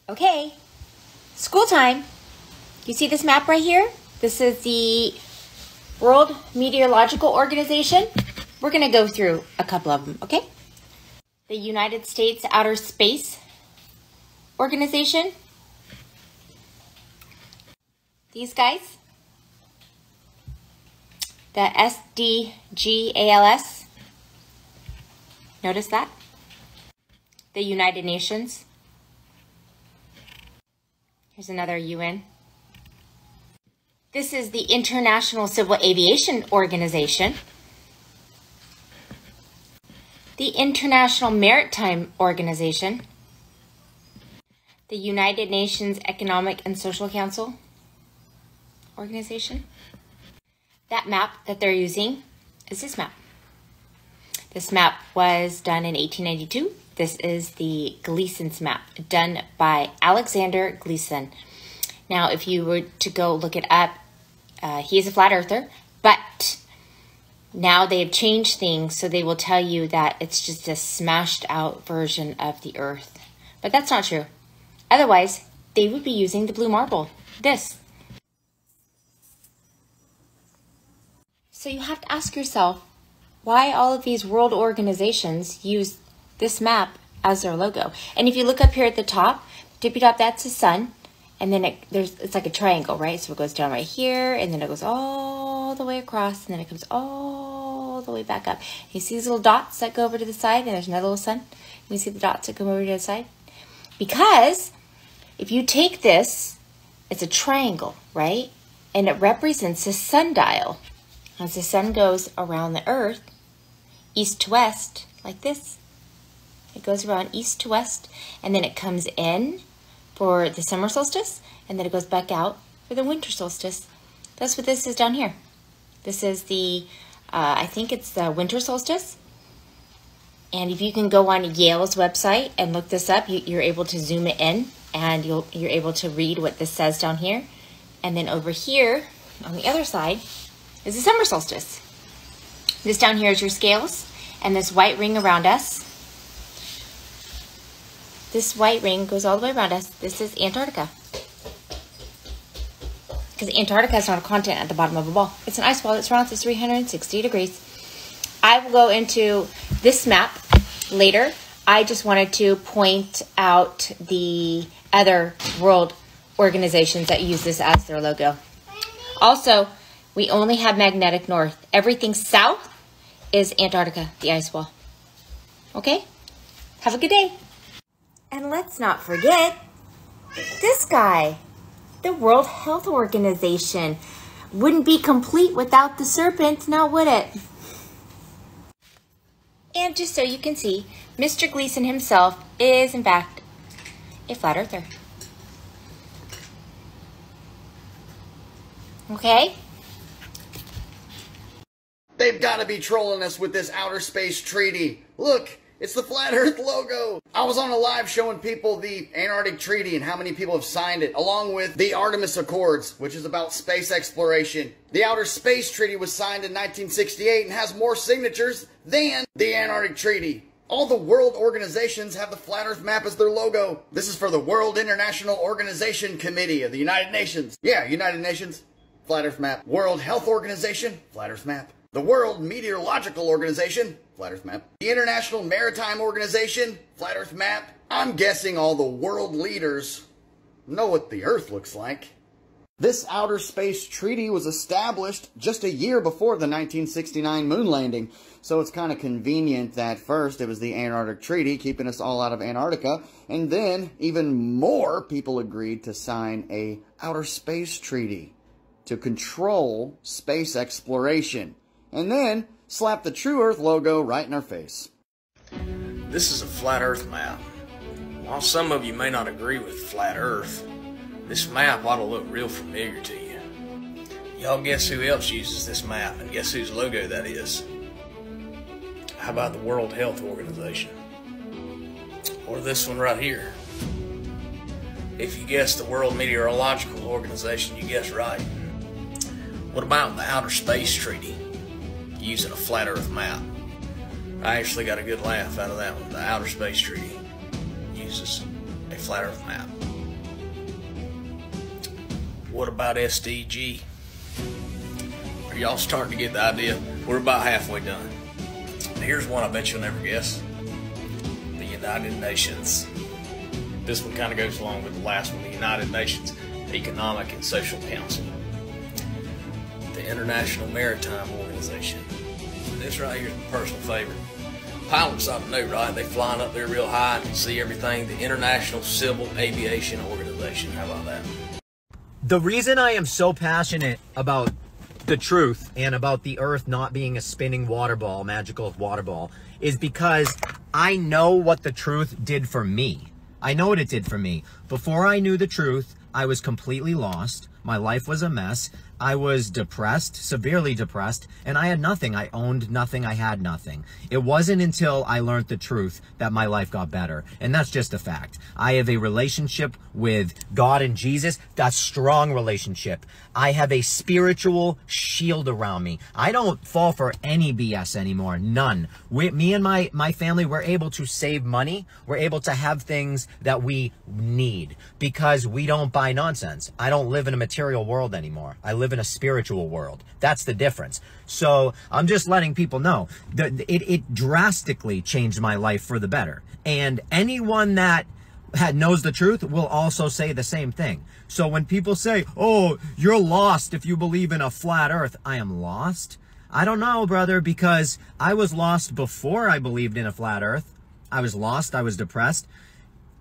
Okay, school time. You see this map right here? This is the World Meteorological Organization. We're going to go through a couple of them, okay? The United States Outer Space Organization. These guys. The SDGALS. Notice that? The United Nations. Here's another UN. This is the International Civil Aviation Organization. The International Maritime Organization. The United Nations Economic and Social Council Organization. That map that they're using is this map. This map was done in 1892. This is the Gleason's map, done by Alexander Gleason. Now, if you were to go look it up, he is a flat earther, but now they've changed things, so they will tell you that it's just a smashed out version of the Earth. But that's not true. Otherwise, they would be using the blue marble, this. So you have to ask yourself, why all of these world organizations use this map as their logo? And if you look up here at the top, tippy top, that's the sun. And then it's like a triangle, right? So it goes down right here, and then it goes all the way across, and then it comes all the way back up. You see these little dots that go over to the side, and there's another little sun. You see the dots that go over to the side? Because if you take this, it's a triangle, right? And it represents a sundial. As the sun goes around the earth, east to west, like this. It goes around east to west, and then it comes in for the summer solstice, and then it goes back out for the winter solstice. That's what this is down here. This is the, I think it's the winter solstice. And if you can go on Yale's website and look this up, you're able to zoom it in, and you're able to read what this says down here. And then over here, on the other side, is the summer solstice. This down here is your scales, and this white ring around us. This white ring goes all the way around us. This is Antarctica. Because Antarctica is not a continent at the bottom of a ball. It's an ice ball that surrounds us 360 degrees. I will go into this map later. I just wanted to point out the other world organizations that use this as their logo. Also, we only have magnetic north. Everything south is Antarctica, the ice wall. Okay? Have a good day. And let's not forget this guy, the World Health Organization. Wouldn't be complete without the serpent, now would it? And just so you can see, Mr. Gleason himself is, in fact, a flat earther. Okay? They've got to be trolling us with this outer space treaty. Look, it's the Flat Earth logo. I was on a live showing people the Antarctic Treaty and how many people have signed it, along with the Artemis Accords, which is about space exploration. The Outer Space Treaty was signed in 1968 and has more signatures than the Antarctic Treaty. All the world organizations have the Flat Earth map as their logo. This is for the World International Organization Committee of the United Nations. Yeah, United Nations, Flat Earth map. World Health Organization, Flat Earth map. The World Meteorological Organization, Flat Earth map. The International Maritime Organization, Flat Earth map. I'm guessing all the world leaders know what the Earth looks like. This Outer Space Treaty was established just a year before the 1969 moon landing, so it's kind of convenient that first it was the Antarctic Treaty keeping us all out of Antarctica, and then even more people agreed to sign a Outer Space Treaty to control space exploration. And then slap the True Earth logo right in our face. This is a flat Earth map. While some of you may not agree with flat Earth, this map ought to look real familiar to you. Y'all guess who else uses this map, and guess whose logo that is? How about the World Health Organization? Or this one right here? If you guessed the World Meteorological Organization, you guessed right. What about the Outer Space Treaty? Using a flat Earth map. I actually got a good laugh out of that one. The Outer Space Treaty uses a flat Earth map. What about SDG? Are y'all starting to get the idea? We're about halfway done. Here's one I bet you'll never guess. The United Nations. This one kind of goes along with the last one. The United Nations Economic and Social Council. The International Maritime Organization. This right here is my personal favorite. Pilots ought to know, right? They flying up there real high and can see everything. The International Civil Aviation Organization. How about that? The reason I am so passionate about the truth and about the earth not being a spinning water ball, magical water ball, is because I know what the truth did for me. I know what it did for me. Before I knew the truth, I was completely lost. My life was a mess. I was depressed, severely depressed, and I had nothing. I owned nothing. I had nothing. It wasn't until I learned the truth that my life got better. And that's just a fact. I have a relationship with God and Jesus, a strong relationship. I have a spiritual shield around me. I don't fall for any BS anymore. None. Me and my family, we're able to save money. We're able to have things that we need because we don't buy nonsense. I don't live in a material world anymore. I live in a spiritual world. That's the difference. So I'm just letting people know that it drastically changed my life for the better. And anyone that knows the truth will also say the same thing. So when people say, oh, you're lost if you believe in a flat earth, I am lost. I don't know, brother, because I was lost before I believed in a flat earth. I was lost. I was depressed.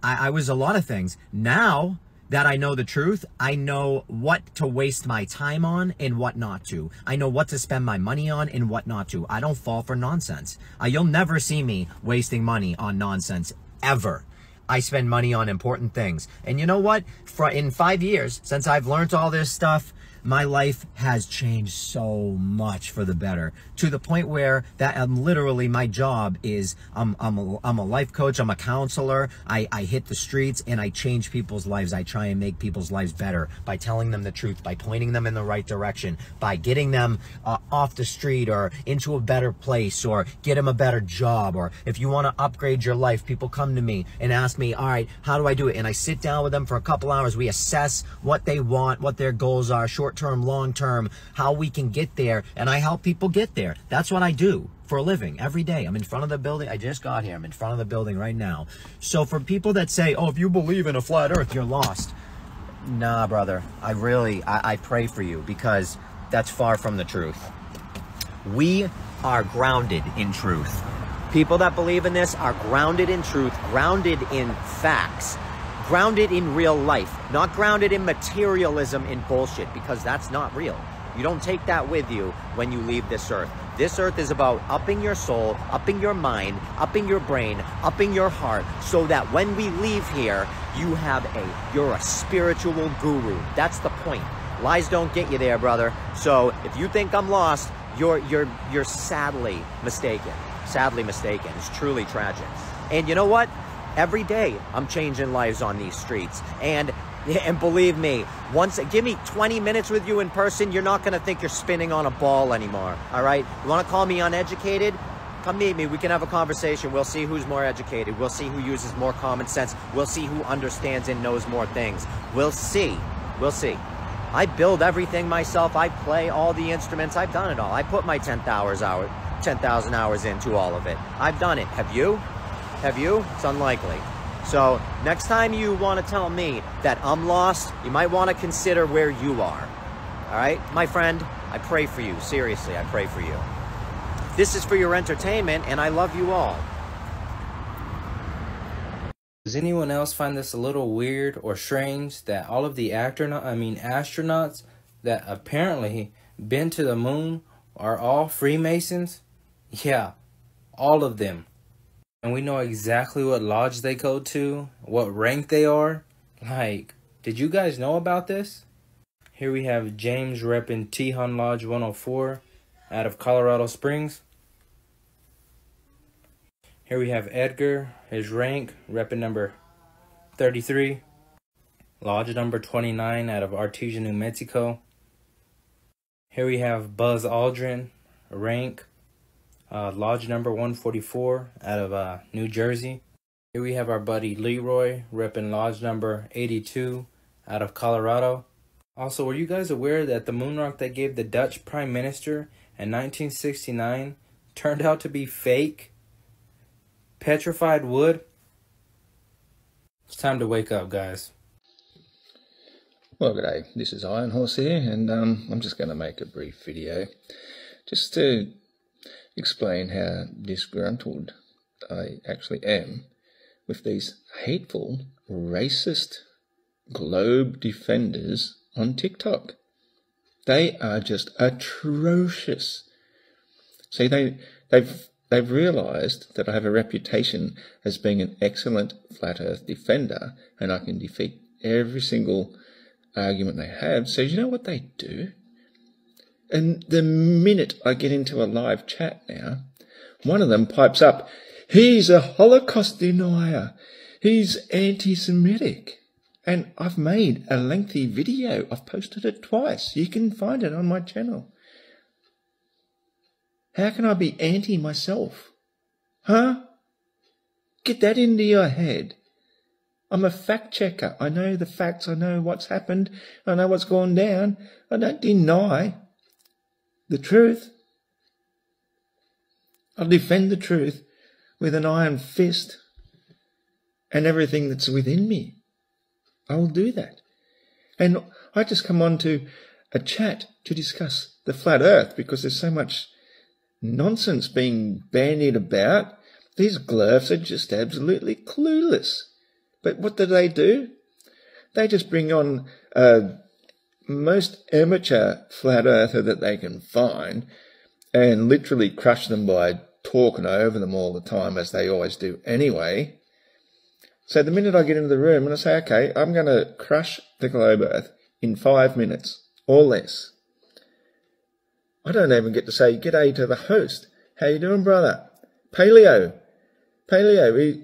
I was a lot of things. Now that I know the truth, I know what to waste my time on and what not to. I know what to spend my money on and what not to. I don't fall for nonsense. You'll never see me wasting money on nonsense, ever. I spend money on important things. And you know what? In 5 years, since I've learned all this stuff, my life has changed so much for the better, to the point where that literally my job is I'm a life coach, I'm a counselor. I hit the streets and I change people's lives. I try and make people's lives better by telling them the truth, by pointing them in the right direction, by getting them off the street or into a better place, or get them a better job. Or if you want to upgrade your life, people come to me and ask me, all right, how do I do it? And I sit down with them for a couple hours. We assess what they want, what their goals are, short-term, long-term, how we can get there, and I help people get there. That's what I do for a living every day. I'm in front of the building. I just got here. I'm in front of the building right now. So for people that say, oh, if you believe in a flat earth, you're lost. Nah, brother. I pray for you, because that's far from the truth. We are grounded in truth. People that believe in this are grounded in truth, grounded in facts, grounded in real life, not grounded in materialism and bullshit, because that's not real. You don't take that with you when you leave this earth. This earth is about upping your soul, upping your mind, upping your brain, upping your heart, so that when we leave here, you're a spiritual guru. That's the point. Lies don't get you there, brother. So if you think I'm lost, you're sadly mistaken. Sadly mistaken. It's truly tragic. And you know what? Every day I'm changing lives on these streets. And believe me, give me 20 minutes with you in person, you're not going to think you're spinning on a ball anymore. All right? You want to call me uneducated? Come meet me. We can have a conversation. We'll see who's more educated. We'll see who uses more common sense. We'll see who understands and knows more things. We'll see. We'll see. I build everything myself. I play all the instruments. I've done it all. I put my 10,000 hours into all of it. I've done it. Have you? Have you? It's unlikely. So next time you want to tell me that I'm lost, you might want to consider where you are. All right? My friend, I pray for you. Seriously, I pray for you. This is for your entertainment, and I love you all. Does anyone else find this a little weird or strange that all of the astronauts that apparently been to the moon are all Freemasons? Yeah, all of them. And we know exactly what lodge they go to, what rank they are. Like, did you guys know about this? Here we have James repping Tejon Lodge 104 out of Colorado Springs. Here we have Edgar, his rank, repping number 33. Lodge number 29 out of Artesia, New Mexico. Here we have Buzz Aldrin, rank, lodge number 144 out of New Jersey. Here we have our buddy Leroy, repping lodge number 82 out of Colorado. Also, were you guys aware that the moon rock they gave the Dutch Prime Minister in 1969 turned out to be fake? Petrified wood? It's time to wake up, guys. Well, g'day, this is Iron Horse here, and I'm just going to make a brief video just to explain how disgruntled I actually am with these hateful, racist globe defenders on TikTok. They are just atrocious. See, they've realised that I have a reputation as being an excellent flat earth defender, and I can defeat every single argument they have. So you know what they do? And the minute I get into a live chat now, one of them pipes up, he's a Holocaust denier, he's anti-Semitic. And I've made a lengthy video. I've posted it twice. You can find it on my channel. How can I be anti myself? Huh? Get that into your head. I'm a fact checker. I know the facts. I know what's happened. I know what's gone down. I don't deny the truth. I'll defend the truth with an iron fist and everything that's within me. I will do that. And I just come on to a chat to discuss the flat earth because there's so much nonsense being bandied about. These glurfs are just absolutely clueless. But what do? They just bring on most amateur flat earther that they can find and literally crush them by talking over them all the time, as they always do anyway. So the minute I get into the room and I say, okay, I'm going to crush the globe earth in 5 minutes or less, I don't even get to say g'day to the host. How you doing, brother? Paleo,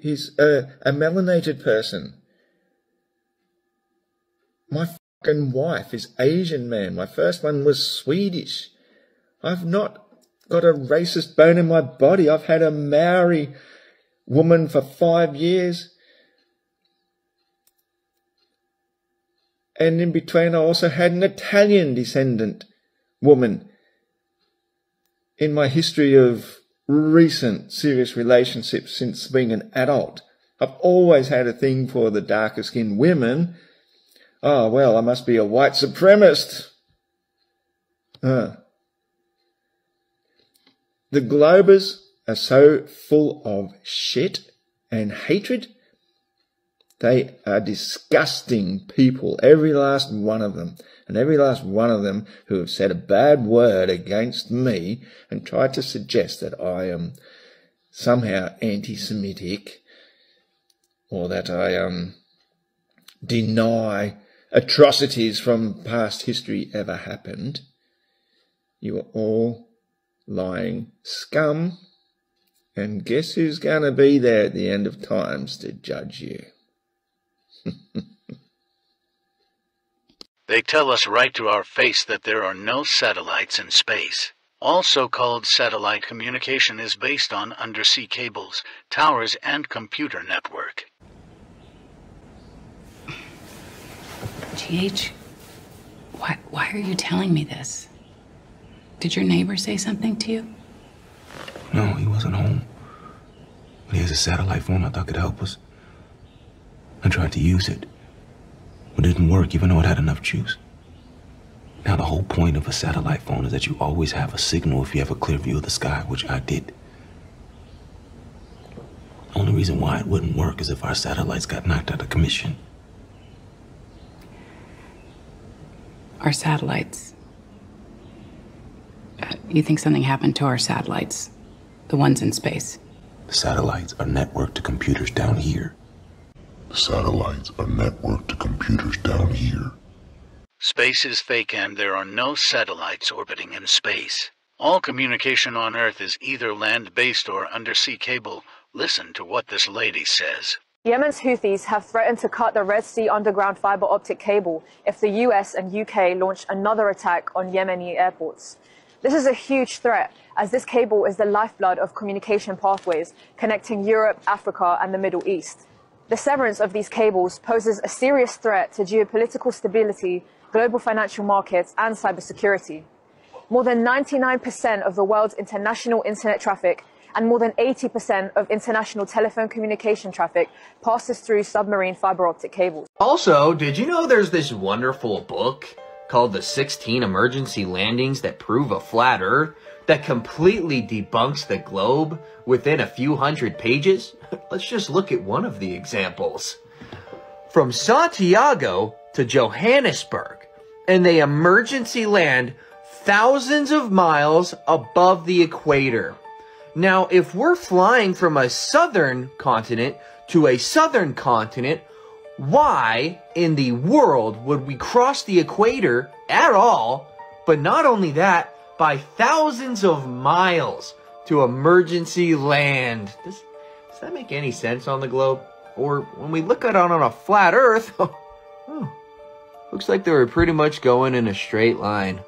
he's a melanated person. My fucking wife is Asian, man. My first one was Swedish. I've not got a racist bone in my body. I've had a Maori woman for 5 years. And in between, I also had an Italian descendant woman. In my history of recent serious relationships since being an adult, I've always had a thing for the darker skinned women. Oh, well, I must be a white supremacist. The Globers are so full of shit and hatred. They are disgusting people, every last one of them. And every last one of them who have said a bad word against me and tried to suggest that I am somehow anti-Semitic or that I deny atrocities from past history ever happened. You are all lying scum. And guess who's going to be there at the end of times to judge you? They tell us right to our face that there are no satellites in space. All so-called satellite communication is based on undersea cables, towers, and computer network. GH, why are you telling me this? Did your neighbor say something to you? No, he wasn't home. But he has a satellite phone I thought could help us. I tried to use it. But it didn't work, even though it had enough juice. Now, the whole point of a satellite phone is that you always have a signal if you have a clear view of the sky, which I did. The only reason why it wouldn't work is if our satellites got knocked out of commission. Our satellites. You think something happened to our satellites? The ones in space? The satellites are networked to computers down here. The satellites are networked to computers down here. Space is fake and there are no satellites orbiting in space. All communication on Earth is either land-based or undersea cable. Listen to what this lady says. Yemen's Houthis have threatened to cut the Red Sea underground fiber optic cable if the US and UK launch another attack on Yemeni airports. This is a huge threat, as this cable is the lifeblood of communication pathways connecting Europe, Africa, and the Middle East. The severance of these cables poses a serious threat to geopolitical stability, global financial markets, and cybersecurity. More than 99% of the world's international internet traffic and more than 80% of international telephone communication traffic passes through submarine fiber optic cables. Also, did you know there's this wonderful book called The 16 Emergency Landings That Prove a Flat Earth that completely debunks the globe within a few hundred pages? Let's just look at one of the examples. From Santiago to Johannesburg, and they emergency land thousands of miles above the equator. Now, if we're flying from a southern continent to a southern continent, why in the world would we cross the equator at all? But not only that, by thousands of miles to emergency land. Does that make any sense on the globe? Or when we look at it on a flat Earth, looks like they were pretty much going in a straight line.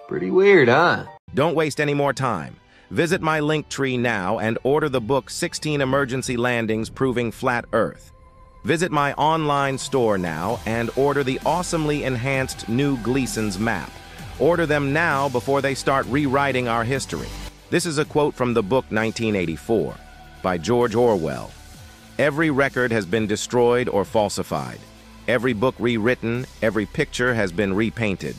Pretty weird, huh? Don't waste any more time. Visit my Linktree now and order the book 16 Emergency Landings Proving Flat Earth. Visit my online store now and order the awesomely enhanced new Gleason's map. Order them now before they start rewriting our history. This is a quote from the book 1984 by George Orwell. Every record has been destroyed or falsified. Every book rewritten, every picture has been repainted.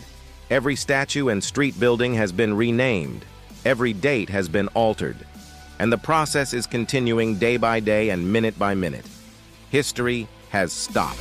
Every statue and street building has been renamed. Every date has been altered. And the process is continuing day by day and minute by minute. History has stopped.